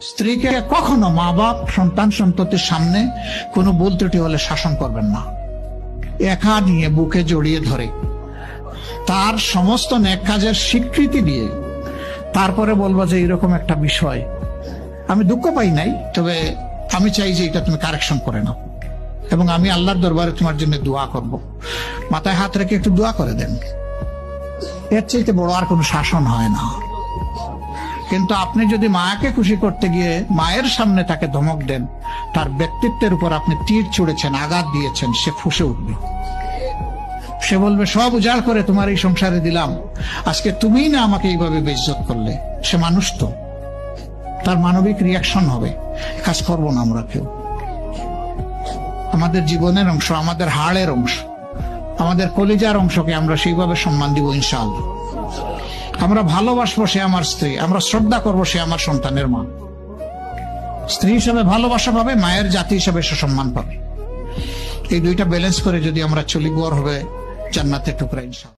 স্ত্রীকে কখনো মা বাপ সন্তান সন্ততির সামনে কোনো ভুল ত্রুটি হলে শাসন করবেন না। একা নিয়ে বুকে জড়িয়ে ধরে তার সমস্ত নেক কাজের স্বীকৃতি দিয়ে তারপরে বলবো যে এরকম একটা বিষয় আমি দুঃখ পাই নাই, তবে আমি চাই যে এটা তুমি কারেকশন করে নাও এবং আমি আল্লাহর দরবারে তোমার জন্য দোয়া করব। মাথায় হাত রেখে একটু দোয়া করে দেন। এর চাইতে বড় আর কোনো শাসন হয় না। কিন্তু আপনি যদি মাকে খুশি করতে গিয়ে মায়ের সামনে তাকে ধমক দেন, তার ব্যক্তিত্বের উপর আপনি তীর ছুঁড়েছেন, আঘাত দিয়েছেন, সে ফুঁসে উঠবে। সে বলবে সব উজাড় করে তোমার এই সংসারে দিলাম, আজকে তুমিই না আমাকে এইভাবে বেইজ্জত করলে। সে মানুষ তো, তার মানবিক রিয়াকশন হবে। কাজ করবো না আমরা কেউ। আমাদের জীবনের অংশ, আমাদের হাড়ের অংশ, আমাদের কলিজার অংশকে আমরা সেইভাবে সম্মান দিব ইনশাআল্লাহ। আমরা ভালোবাসবো সে আমার স্ত্রী, আমরা শ্রদ্ধা করবো সে আমার সন্তানের মা। স্ত্রী হিসাবে ভালোবাসা পাবে, মায়ের জাতি হিসাবে সে সম্মান পাবে। এই দুইটা ব্যালেন্স করে যদি আমরা চলি, গড় হবে জান্নাতের টুকরা ইনশাআল্লাহ।